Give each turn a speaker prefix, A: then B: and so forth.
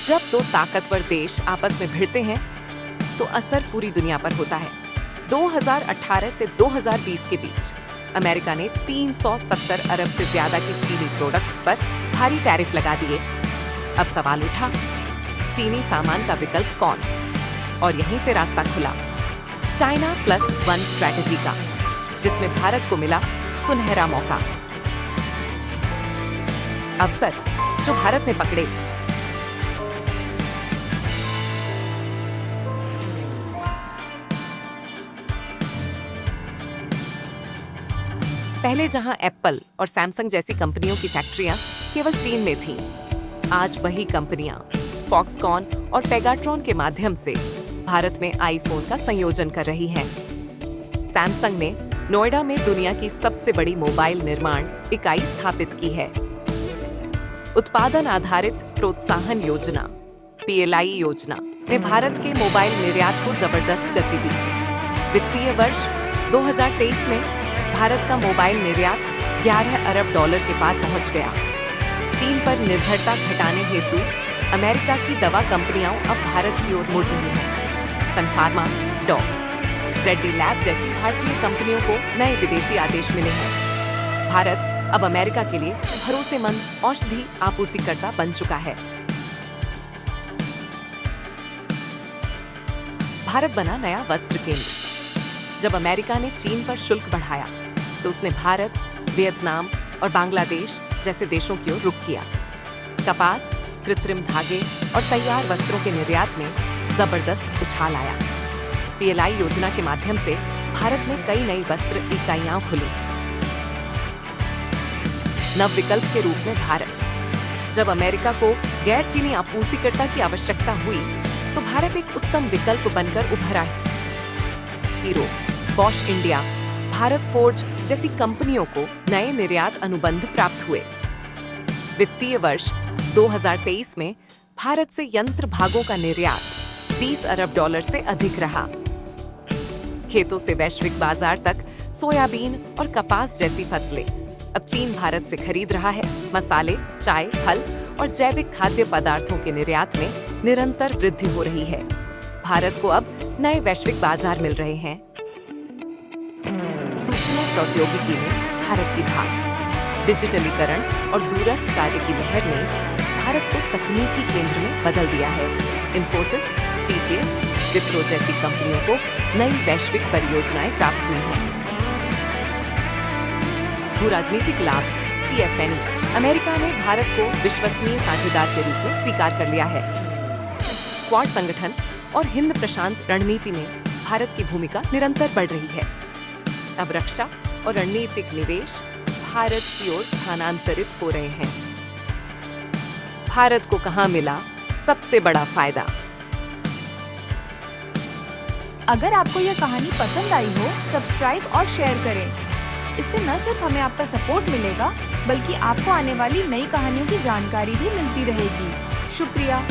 A: जब दो ताकतवर देश आपस में भिड़ते हैं तो असर पूरी दुनिया पर होता है। 2018 से 2020 के बीच अमेरिका ने 370 अरब से ज्यादा की चीनी प्रोडक्ट्स पर भारी टैरिफ लगा दिए। अब सवाल उठा, चीनी सामान का विकल्प कौन? और यहीं से रास्ता खुला चाइना प्लस वन स्ट्रैटेजी का, जिसमें भारत को मिला सुनहरा मौका। अवसर जो भारत ने पकड़े। पहले जहां एप्पल और सैमसंग जैसी कंपनियों की फैक्ट्रियां केवल चीन में थीं, आज वही कंपनियां फॉक्सकॉन और पेगाट्रॉन के माध्यम से भारत में आईफोन का संयोजन कर रही हैं। सैमसंग ने नोएडा में दुनिया की सबसे बड़ी मोबाइल निर्माण इकाई स्थापित की है। उत्पादन आधारित प्रोत्साहन योजना (PLI) योजना ने भारत के मोबाइल निर्यात को जबरदस्त गति दी। वित्तीय वर्ष 2023 में भारत का मोबाइल निर्यात 11 अरब डॉलर के पार पहुंच गया। चीन पर निर्भरता घटाने हेतु अमेरिका की दवा कंपनियां अब भारत की ओर मुड़ रही हैं। सन फार्मा, डॉक, रेड्डी लैब जैसी भारतीय कंपनियों को नए विदेशी आदेश मिले हैं। भारत अब अमेरिका के लिए भरोसेमंद औषधि आपूर्तिकर्ता बन चुका है। भारत बना नया वस्त्र केंद्र। जब अमेरिका ने चीन पर शुल्क बढ़ाया तो उसने भारत, वियतनाम और बांग्लादेश जैसे देशों की ओर रुख किया। कपास, कृत्रिम धागे और तैयार वस्त्रों के निर्यात में जबरदस्त उछाल आया। PLI योजना के माध्यम से भारत में कई नई वस्त्र इकाइयां खुली। नव विकल्प के रूप में भारत। जब अमेरिका को गैर चीनी आपूर्तिकर्ता की आवश्यकता हुई तो भारत एक उत्तम विकल्प बनकर उभरा। Hero, Bosch India, Bharat forge जैसी कंपनियों को नए निर्यात अनुबंध प्राप्त हुए। वित्तीय वर्ष 2023 में भारत से यंत्र भागों का निर्यात 20 अरब डॉलर से अधिक रहा। खेतों से वैश्विक बाजार तक सोयाबीन और कपास जैसी फसलें अब चीन भारत से खरीद रहा है। मसाले, चाय, फल और जैविक खाद्य पदार्थों के निर्यात में निरंतर वृद्धि हो रही है। भारत को अब नए वैश्विक बाजार मिल रहे हैं। सूचना प्रौद्योगिकी में भारत की धाक, डिजिटलीकरण और दूरस्थ कार्य की लहर ने भारत को तकनीकी केंद्र में बदल दिया है। इन्फोसिस, TCS, विप्रो जैसी कंपनियों को नई वैश्विक परियोजनाएं प्राप्त हुई हैं। भू-राजनीतिक लाभ CFNE, अमेरिका ने भारत को विश्वसनीय साझेदार के रूप में स्वीकार कर लिया है। क्वाड संगठन और हिंद प्रशांत रणनीति में भारत की भूमिका निरंतर बढ़ रही है। अब रक्षा और रणनीतिक निवेश भारत की ओर स्थानांतरित हो रहे हैं। भारत को कहां मिला सबसे बड़ा फायदा?
B: अगर आपको यह कहानी पसंद आई हो, सब्सक्राइब और शेयर करें। इससे न सिर्फ हमें आपका सपोर्ट मिलेगा, बल्कि आपको आने वाली नई कहानियों की जानकारी भी मिलती रहेगी। शुक्रिया।